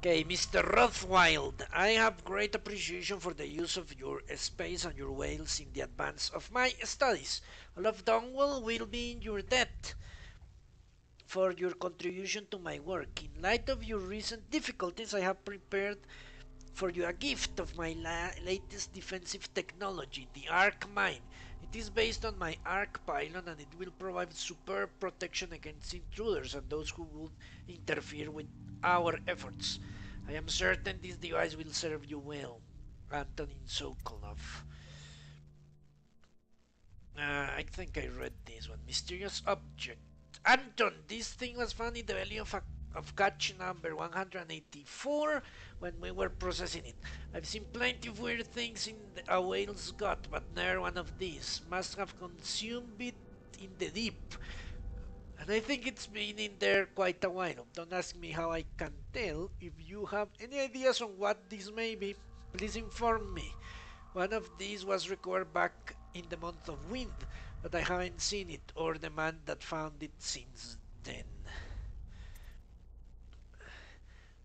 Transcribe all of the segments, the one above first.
Okay, Mr. Rothwild, I have great appreciation for the use of your space and your whales in the advance of my studies. All of Dungwall will be in your debt for your contribution to my work. In light of your recent difficulties, I have prepared for you a gift of my latest defensive technology, the Arc Mine. It is based on my Arc pylon and it will provide superb protection against intruders and those who would interfere with our efforts. I am certain this device will serve you well. Antonin Sokolov. I think I read this one. Mysterious object. Anton, this thing was found in the belly of catch number 184 when we were processing it. I've seen plenty of weird things in a whale's gut, but never one of these. Must have consumed it in the deep. And I think it's been in there quite a while. Don't ask me how I can tell. If you have any ideas on what this may be, please inform me. One of these was recovered back in the month of wind, but I haven't seen it or the man that found it since then.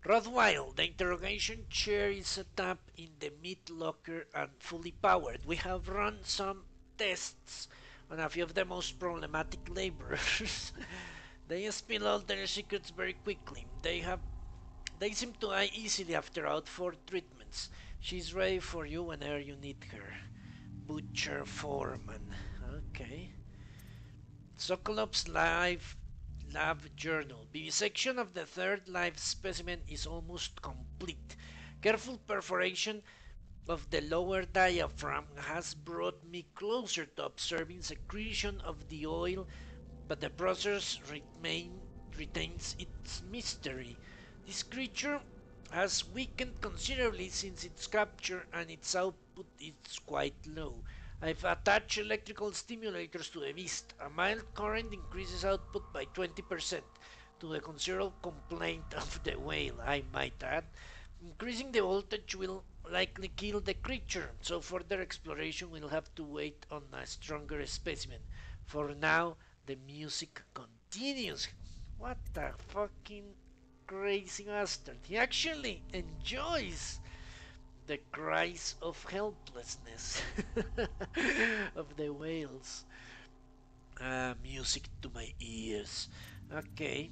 Rothwell, the interrogation chair is set up in the meat locker and fully powered. We have run some tests on a few of the most problematic laborers. They spill all their secrets very quickly. They seem to die easily after out for treatments. She's ready for you whenever you need her. Butcher Foreman. Okay. Sokolov's Lab Journal. Vivisection of the third live specimen is almost complete. Careful perforation of the lower diaphragm has brought me closer to observing secretion of the oil, but the process retains its mystery. This creature has weakened considerably since its capture and its output is quite low. I've attached electrical stimulators to the beast. A mild current increases output by 20%, to the considerable complaint of the whale, I might add. Increasing the voltage will likely kill the creature, so further exploration will have to wait on a stronger specimen. For now, the music continues. What a fucking crazy bastard. He actually enjoys the cries of helplessness of the whales. Music to my ears. Okay,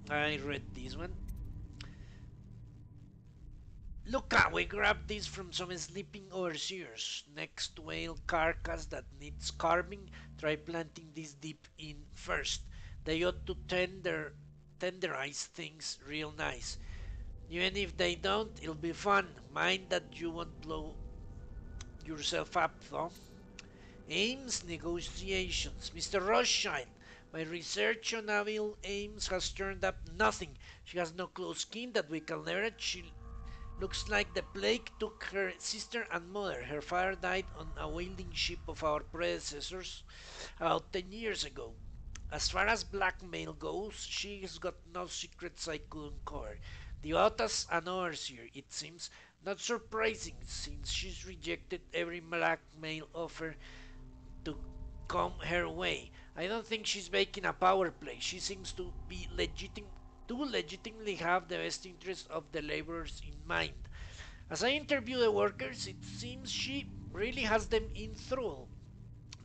I read this one. Look out, we grabbed this from some sleeping overseers. Next whale carcass that needs carving, try planting this deep in first. They ought to tenderize things real nice. Even if they don't, it'll be fun. Mind that you won't blow yourself up though. Ames negotiations. Mr. Rothschild, my research on Abiel Ames has turned up nothing. She has no close skin that we can leverage. She looks like the plague took her sister and mother. Her father died on a whaling ship of our predecessors about 10 years ago. As far as blackmail goes, she's got no secrets I couldn't cover. Devout as an overseer, it seems. Not surprising, since she's rejected every blackmail offer to come her way. I don't think she's making a power play. She seems to be legitimately have the best interest of the laborers in mind. As I interview the workers, it seems she really has them in thrall.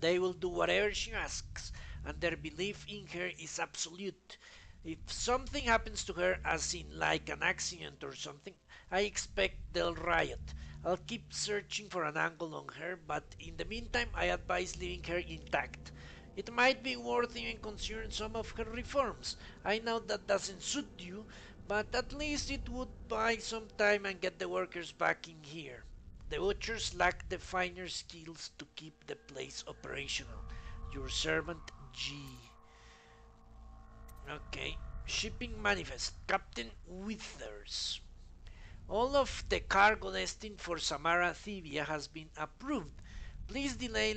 They will do whatever she asks, and their belief in her is absolute. If something happens to her, as in like an accident or something, I expect they'll riot. I'll keep searching for an angle on her, but in the meantime I advise leaving her intact. It might be worth even considering some of her reforms. I know that doesn't suit you, but at least it would buy some time and get the workers back in here. The butchers lack the finer skills to keep the place operational. Your servant G. Okay. Shipping manifest. Captain Withers. All of the cargo destined for Samara Thebia has been approved. Please delay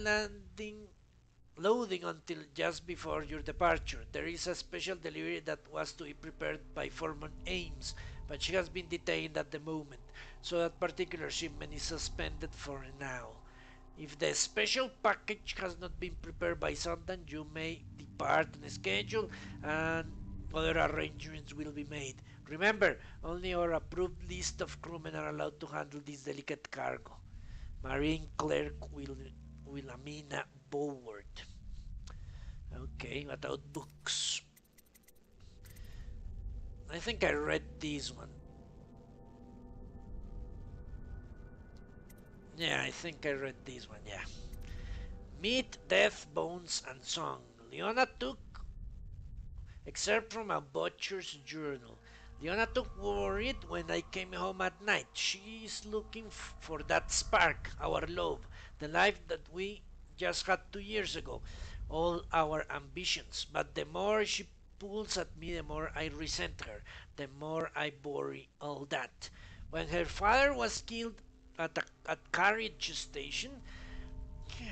loading until just before your departure. There is a special delivery that was to be prepared by Foreman Ames, but she has been detained at the moment, so that particular shipment is suspended for now. If the special package has not been prepared by sundown, you may depart on schedule and other arrangements will be made. Remember, only our approved list of crewmen are allowed to handle this delicate cargo. Marine Clerk Wilhelmina Boward. Okay, what about books? I think I read this one. Yeah, I think I read this one, yeah. Meat, Death, Bones, and Song. Leona took excerpt from a butcher's journal. Leona took worried when I came home at night. She is looking for that spark, our love, the life that we just had 2 years ago, all our ambitions. But the more she pulls at me, the more I resent her, the more I bury all that. When her father was killed at Carriage Station,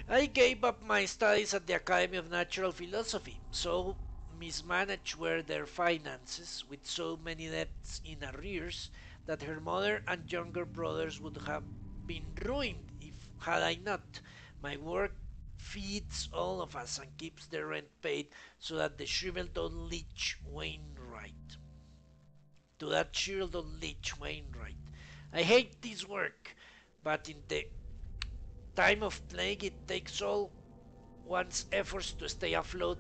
I gave up my studies at the Academy of Natural Philosophy. So mismanaged were their finances, with so many debts in arrears, that her mother and younger brothers would have been ruined if had I not. My work feeds all of us and keeps the rent paid so that the shriveled old leech Wainwright. To that shriveled old leech Wainwright. I hate this work, but in the time of plague it takes all one's efforts to stay afloat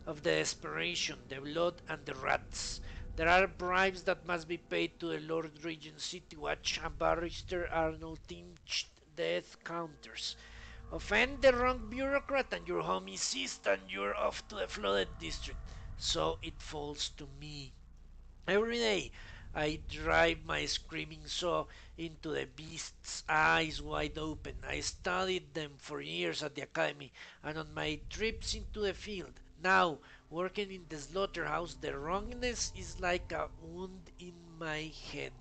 of the desperation, the blood, and the rats. There are bribes that must be paid to the Lord Regent City Watch, and Barrister Arnold tinched death counters. Offend the wrong bureaucrat and your home is seized and you're off to the flooded district. So it falls to me. Every day I drive my screaming saw into the beast's eyes wide open. I studied them for years at the academy and on my trips into the field. Now, working in the slaughterhouse, the wrongness is like a wound in my head.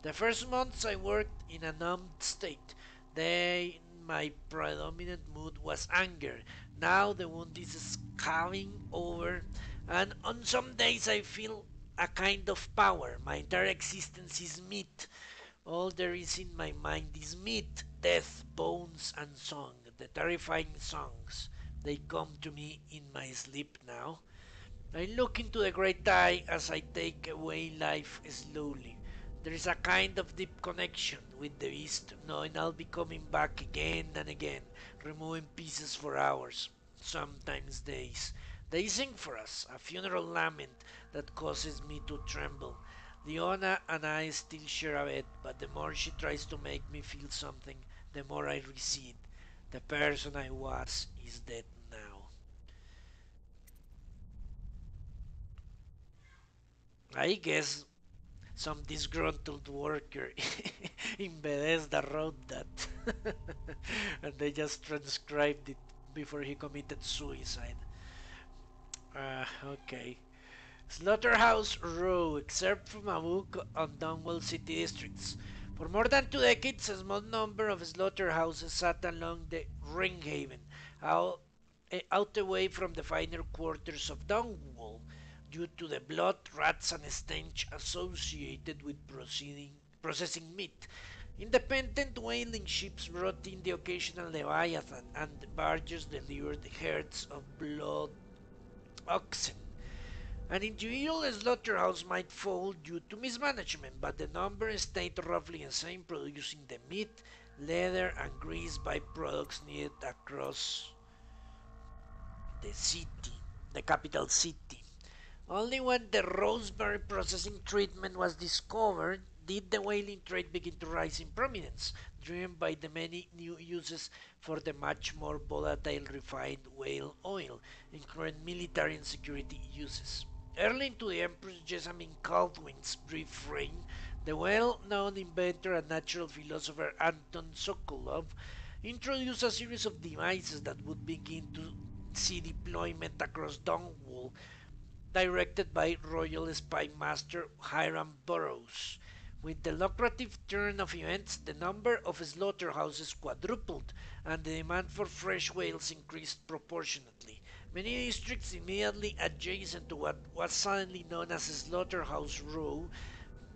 The first months I worked in a numbed state. Then my predominant mood was anger. Now the wound is scaling over, and on some days I feel a kind of power. My entire existence is meat. All there is in my mind is meat, death, bones, and song. The terrifying songs. They come to me in my sleep now. I look into the great eye as I take away life slowly. There is a kind of deep connection with the beast, knowing I'll be coming back again and again, removing pieces for hours, sometimes days. They sing for us, a funeral lament that causes me to tremble. Leona and I still share a bed, but the more she tries to make me feel something, the more I recede. The person I was is dead now. I guess some disgruntled worker in Bethesda wrote that. And they just transcribed it before he committed suicide. Okay. Slaughterhouse Row, excerpt from a book on Dungwall city districts. For more than 2 decades, a small number of slaughterhouses sat along the Ringhaven, out, out away from the finer quarters of Dungwall, due to the blood, rats, and stench associated with processing meat. Independent whaling ships brought in the occasional leviathan, and barges delivered herds of blood oxen. An individual slaughterhouse might fall due to mismanagement, but the number stayed roughly the same, producing the meat, leather, and grease byproducts needed across the city, the capital city. Only when the Roseberry processing treatment was discovered did the whaling trade begin to rise in prominence, driven by the many new uses for the much more volatile refined whale oil, including military and security uses. Early into the Empress Jessamine Caldwin's brief reign, the well-known inventor and natural philosopher Anton Sokolov introduced a series of devices that would begin to see deployment across Dungwall, directed by Royal Spy Master Hiram Burroughs. With the lucrative turn of events, the number of slaughterhouses quadrupled, and the demand for fresh whales increased proportionately. Many districts immediately adjacent to what was suddenly known as Slaughterhouse Row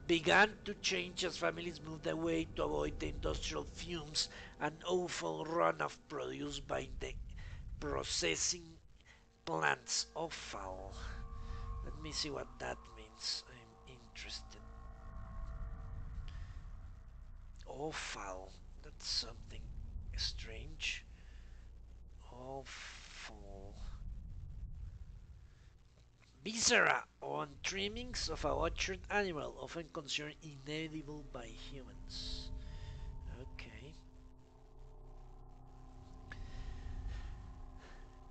began to change as families moved away to avoid the industrial fumes and awful runoff produced by the processing plants. Offal. Let me see what that means. I'm interested. Awful. That's something strange. Awful. Viscera on trimmings of a butchered animal, often considered inedible by humans. Okay.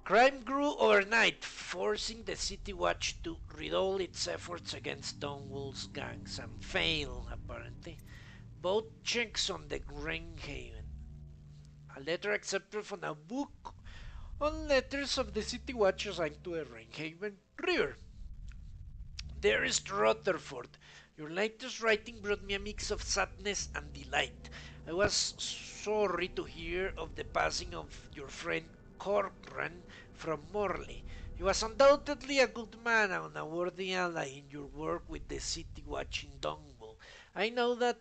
Crime grew overnight, forcing the City Watch to redouble its efforts against Dungwall's gangs and fail, apparently. Both checks on the Greenhaven. A letter accepted from a book on letters of the City Watch assigned to the Greenhaven River. Dearest Rutherford, your latest writing brought me a mix of sadness and delight. I was sorry to hear of the passing of your friend Corcoran from Morley. He was undoubtedly a good man and a worthy ally in your work with the City Watch in Dungwall. I know that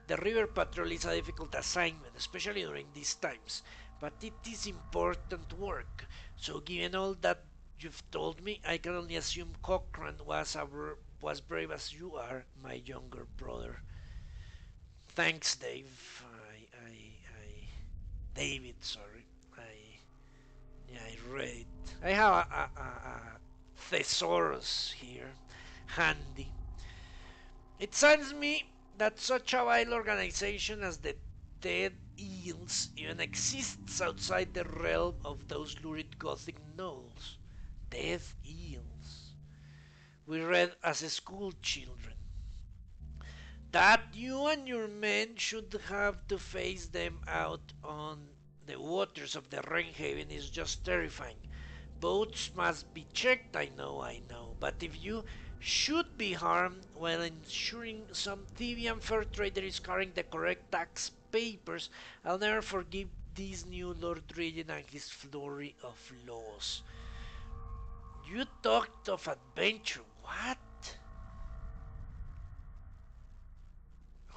the river patrol is a difficult assignment, especially during these times, but it is important work. So, given all that you've told me, I can only assume Cochrane was brave as you are, my younger brother. Thanks, Dave. David, sorry. I read it. I have a thesaurus here, handy. It saddens me that such a vile organization as the Dead Eels even exists outside the realm of those lurid Gothic gnolls. Dead Eels. We read as school children. That you and your men should have to face them out on the waters of the Rainhaven is just terrifying. Boats must be checked, I know. But if you should be harmed while ensuring some Thivian fur trader is carrying the correct tax papers, I'll never forgive this new Lord Regent and his flurry of laws. You talked of adventure. What?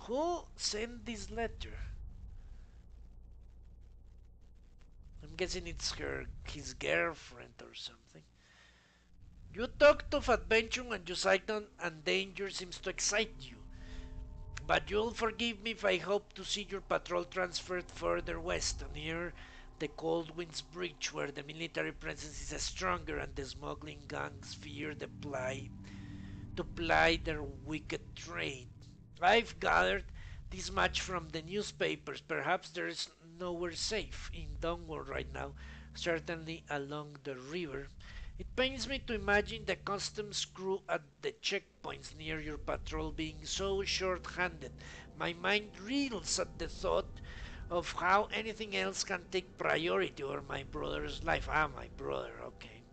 Who sent this letter? I'm guessing it's his girlfriend or something. You talked of adventure and you cite on and danger seems to excite you. But you'll forgive me if I hope to see your patrol transferred further west, near the Cold Winds Bridge, where the military presence is stronger and the smuggling gangs fear to ply their wicked trade. I've gathered this much from the newspapers. Perhaps there is nowhere safe in Dungwall right now, certainly along the river. It pains me to imagine the customs crew at the checkpoints near your patrol being so short-handed. My mind reels at the thought of how anything else can take priority over my brother's life. Ah, my brother, okay.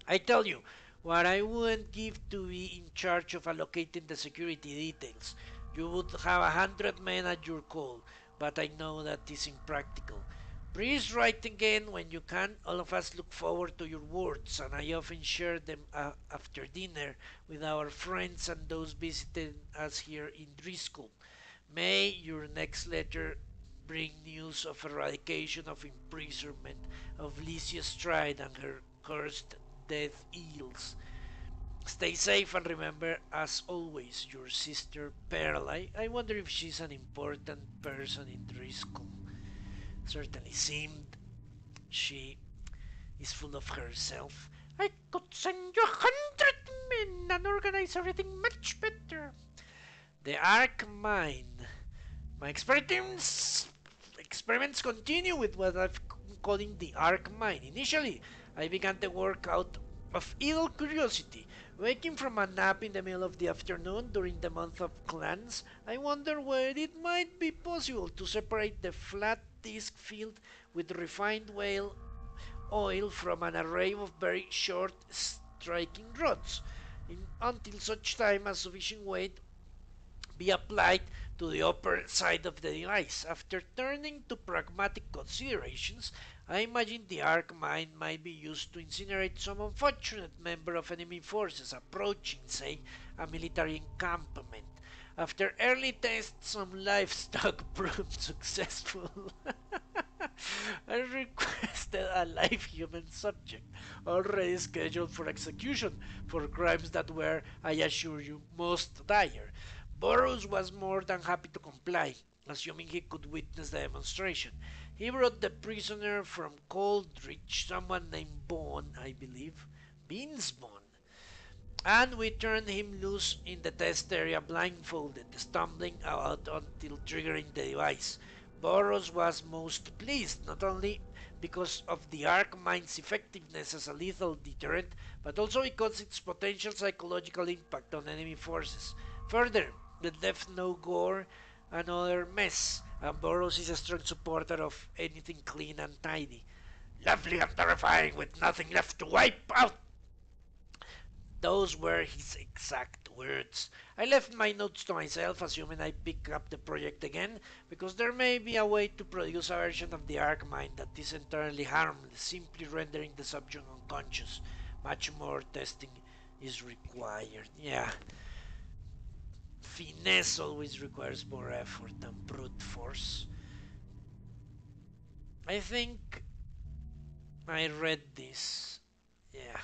I tell you, what I wouldn't give to be in charge of allocating the security details. You would have 100 men at your call, but I know that is impractical. Please write again when you can. All of us look forward to your words, and I often share them after dinner with our friends and those visiting us here in Driscoll. May your next letter bring news of eradication of imprisonment of Lycia Stride and her cursed death eels. Stay safe and remember, as always, your sister Pearl. I wonder if she's an important person in Driscoll. Certainly seemed she is full of herself. I could send you 100 men and organize everything much better. The Arc Mine. My experiments continue with what I've calling the Arc Mine. Initially, I began the work out of idle curiosity. Waking from a nap in the middle of the afternoon during the month of clans, I wondered whether it might be possible to separate the flat disc filled with refined whale oil from an array of very short striking rods, until such time as sufficient weight be applied to the upper side of the device. After turning to pragmatic considerations, I imagined the arc mine might be used to incinerate some unfortunate member of enemy forces approaching, say, a military encampment. After early tests, some livestock proved successful. I requested a live human subject, already scheduled for execution for crimes that were, I assure you, most dire. Burroughs was more than happy to comply. assuming he could witness the demonstration. He brought the prisoner from Coldridge, someone named Bond, I believe, Beans Bond, and we turned him loose in the test area blindfolded, stumbling about until triggering the device. Burroughs was most pleased, not only because of the arc mine's effectiveness as a lethal deterrent, but also because its potential psychological impact on enemy forces. Further, it left no gore and other mess, and Burroughs is a strong supporter of anything clean and tidy. Lovely and terrifying with nothing left to wipe out. Those were his exact words. I left my notes to myself, assuming I pick up the project again, because there may be a way to produce a version of the arc mine that is entirely harmless, simply rendering the subject unconscious. Much more testing is required. Yeah, finesse always requires more effort than brute force. I think I read this, yeah,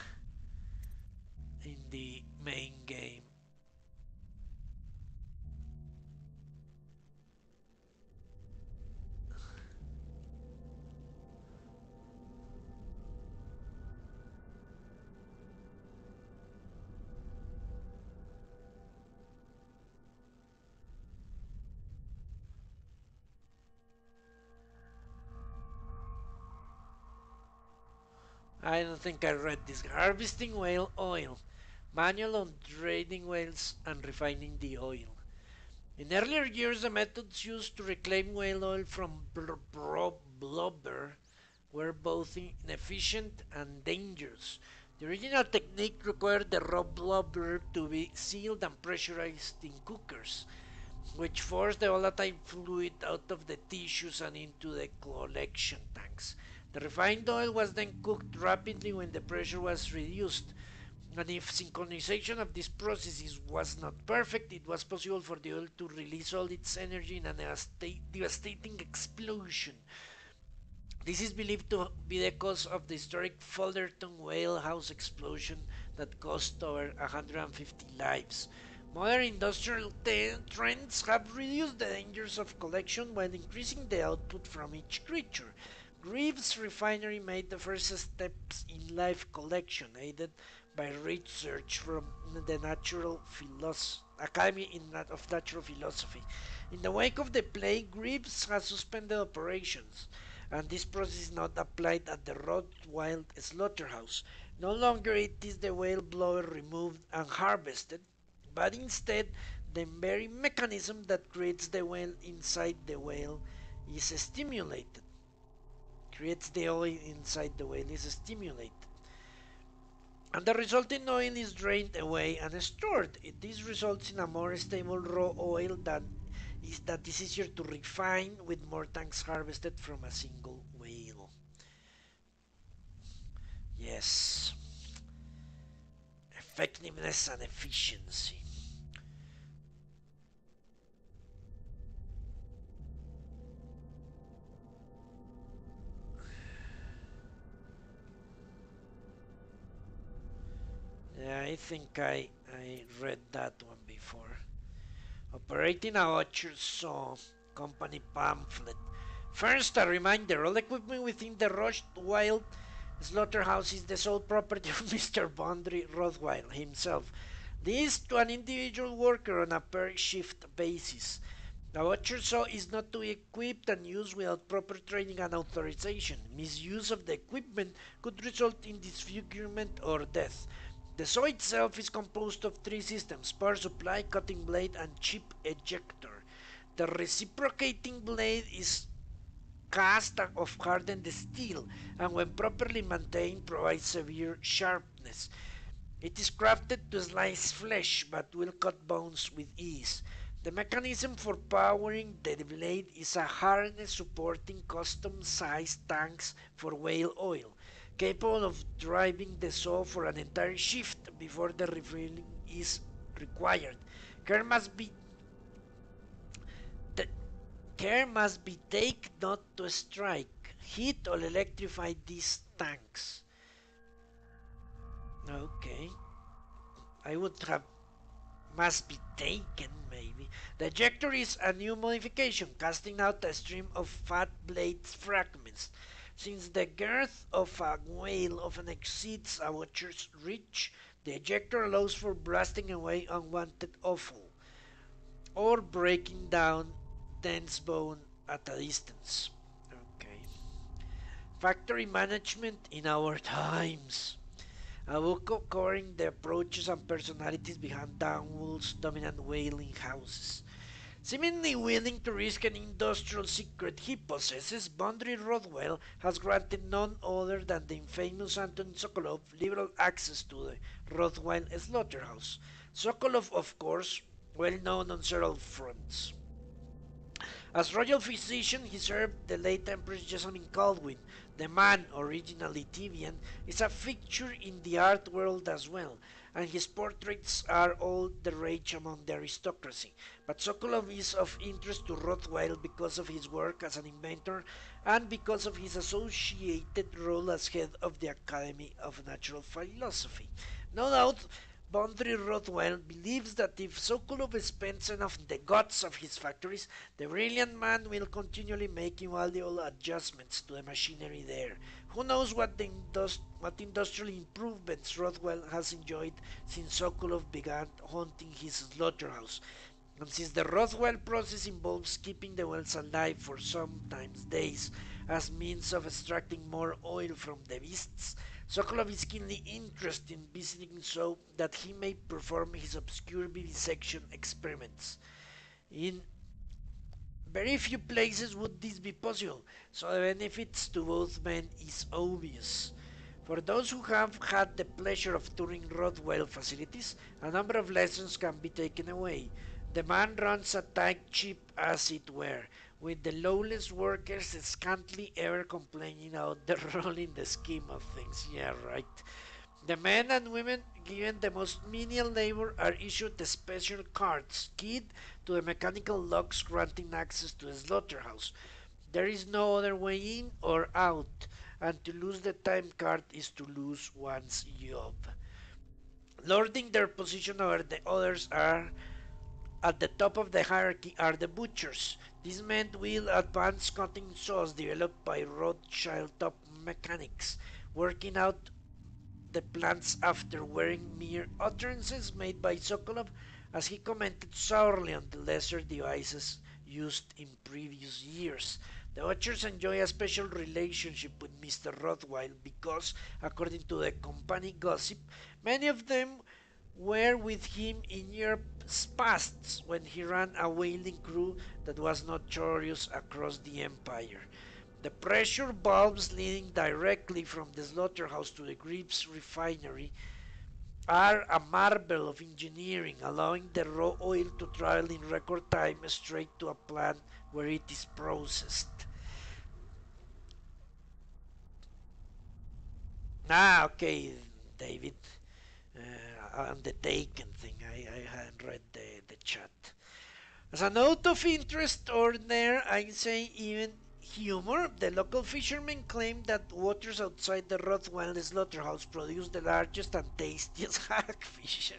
in the main game. I don't think I read this. Harvesting whale oil. Manual on trading whales and refining the oil. In earlier years, the methods used to reclaim whale oil from blubber were both inefficient and dangerous. The original technique required the raw blubber to be sealed and pressurized in cookers, which forced the volatile fluid out of the tissues and into the collection tanks. The refined oil was then cooked rapidly when the pressure was reduced, and if synchronization of these processes was not perfect, it was possible for the oil to release all its energy in a devastating explosion. This is believed to be the cause of the historic Fullerton whale house explosion that cost over 150 lives. Modern industrial trends have reduced the dangers of collection while increasing the output from each creature. Greaves Refinery made the first steps in live collection, aided by research from the Natural Academy of Natural Philosophy. In the wake of the plague, Greaves has suspended operations, and this process is not applied at the Rottweil slaughterhouse. No longer it is the whale blower removed and harvested, but instead the very mechanism that creates the whale inside the whale is stimulated. Creates the oil inside the whale is stimulated. And the resulting oil is drained away and stored. This results in a more stable raw oil that is easier to refine with more tanks harvested from a single whale. Yes, effectiveness and efficiency. Yeah, I think I read that one before. Operating a Orchard Saw Company pamphlet. First, a reminder, all equipment within the Rothwild slaughterhouse is the sole property of Mr. Bondry Rothwild himself. This to an individual worker on a per shift basis. A butcher saw is not to be equipped and used without proper training and authorization. Misuse of the equipment could result in disfigurement or death. The saw itself is composed of three systems: power supply, cutting blade, and chip ejector. The reciprocating blade is cast of hardened steel and when properly maintained provides severe sharpness. It is crafted to slice flesh but will cut bones with ease. The mechanism for powering the blade is a harness supporting custom-sized tanks for whale oil, capable of driving the saw for an entire shift before the refilling is required. Care must be t- Care must be taken not to strike, hit, or electrify these tanks. Okay, I would have must be taken, maybe. The ejector is a new modification, casting out a stream of fat blade fragments. Since the girth of a whale often exceeds a watcher's reach, the ejector allows for blasting away unwanted offal or breaking down dense bone at a distance. Okay. Factory management in our times. A book covering the approaches and personalities behind Dungwall's dominant whaling houses. Seemingly willing to risk an industrial secret he possesses, Bondry Rothwell has granted none other than the infamous Anton Sokolov liberal access to the Rothwell slaughterhouse. Sokolov, of course, well known on several fronts. As royal physician, he served the late Empress Jessamine Caldwin. The man, originally Tibian, is a fixture in the art world as well, and his portraits are all the rage among the aristocracy. But Sokolov is of interest to Rothwell because of his work as an inventor and because of his associated role as head of the Academy of Natural Philosophy. No doubt, Bondry Rothwell believes that if Sokolov spends enough in the guts of his factories, the brilliant man will continually make invaluable adjustments to the machinery there. Who knows what industrial improvements Rothwell has enjoyed since Sokolov began haunting his slaughterhouse. And since the Rothwell process involves keeping the wells alive for sometimes days as means of extracting more oil from the beasts, Sokolov is keenly interested in visiting so that he may perform his obscure vivisection experiments. In very few places would this be possible, so the benefits to both men is obvious. For those who have had the pleasure of touring Rothwell facilities, a number of lessons can be taken away. The man runs a tight ship, as it were, with the lowest workers scantily ever complaining about the role in the scheme of things. Yeah, right. The men and women given the most menial labor are issued special cards keyed to the mechanical locks granting access to the slaughterhouse. There is no other way in or out, and to lose the time card is to lose one's job. Lording their position over the others are at the top of the hierarchy are the butchers. These men wield advanced cutting saws developed by Rothschild top mechanics, working out the plans after wearing mere utterances made by Sokolov, as he commented sourly on the lesser devices used in previous years. The Watchers enjoy a special relationship with Mr. Rothwell because, according to the company gossip, many of them were with him in Europe's pasts when he ran a whaling crew that was notorious across the empire. The pressure valves leading directly from the slaughterhouse to the Grips refinery are a marvel of engineering, allowing the raw oil to travel in record time straight to a plant where it is processed. Ah, okay, David. On the Taken thing, I hadn't read the chat. As a note of interest, or there I say even humor, the local fishermen claim that waters outside the Rothwell slaughterhouse produce the largest and tastiest hagfish.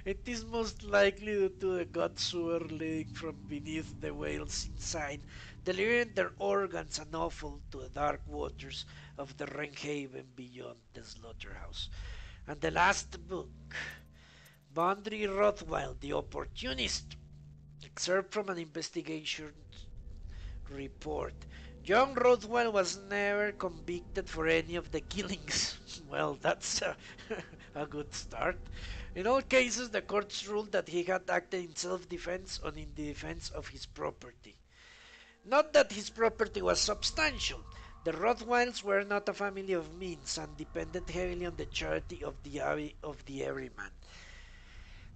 It is most likely due to the gut sewer leading from beneath the whales inside, delivering their organs and offal to the dark waters of the Renhaven beyond the slaughterhouse. And the last book, Bondry Rothwell, The Opportunist, excerpt from an investigation report. John Rothwell was never convicted for any of the killings. Well, that's a good start. In all cases, the courts ruled that he had acted in self-defense or in the defense of his property. Not that his property was substantial. The Rothwells were not a family of means and depended heavily on the charity of the everyman.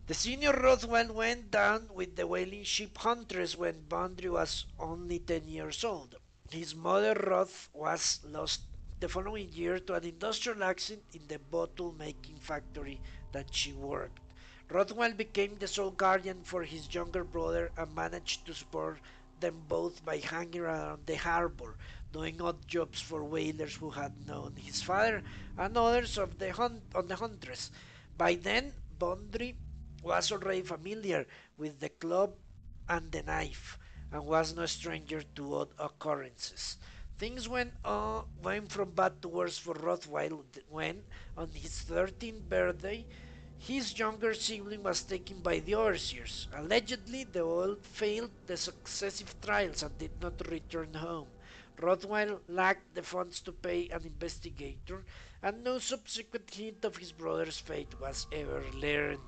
The senior Rothwell went down with the whaling ship Huntress when Bondry was only 10 years old. His mother Roth was lost the following year to an industrial accident in the bottle making factory that she worked. Rothwell became the sole guardian for his younger brother and managed to support them both by hanging around the harbor, doing odd jobs for whalers who had known his father and others of on the Huntress. By then, Bondry was already familiar with the club and the knife, and was no stranger to odd occurrences. Things went from bad to worse for Rothwell when, on his 13th birthday, his younger sibling was taken by the overseers. Allegedly, the old failed the successive trials and did not return home. Rothwell lacked the funds to pay an investigator, and no subsequent hint of his brother's fate was ever learned.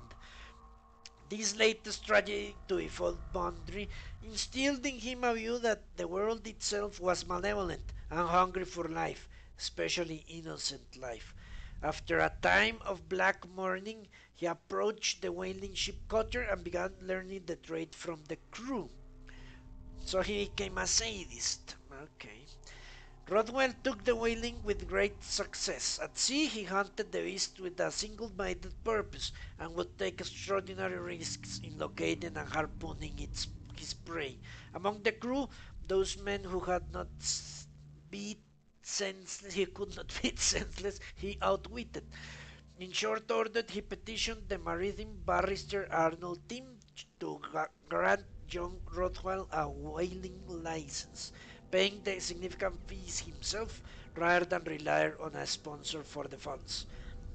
This latest tragedy to befall Bondry instilled in him a view that the world itself was malevolent and hungry for life, especially innocent life. After a time of black mourning, he approached the whaling ship cutter and began learning the trade from the crew. So he became a sadist. Okay. Rodwell took the whaling with great success. At sea, he hunted the beast with a single-minded purpose and would take extraordinary risks in locating and harpooning his prey. Among the crew, those men who had not beat senseless, he could not beat senseless, he outwitted. In short order, he petitioned the maritime barrister Arnold Tim to grant young Rothwell a whaling license, paying the significant fees himself rather than rely on a sponsor for the funds.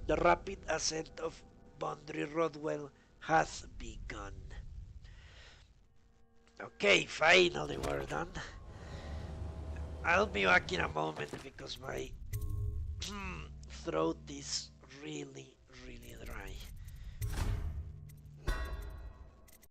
The rapid ascent of Bondry Rothwell hath begun. Okay, finally we're done. I'll be back in a moment because my throat is really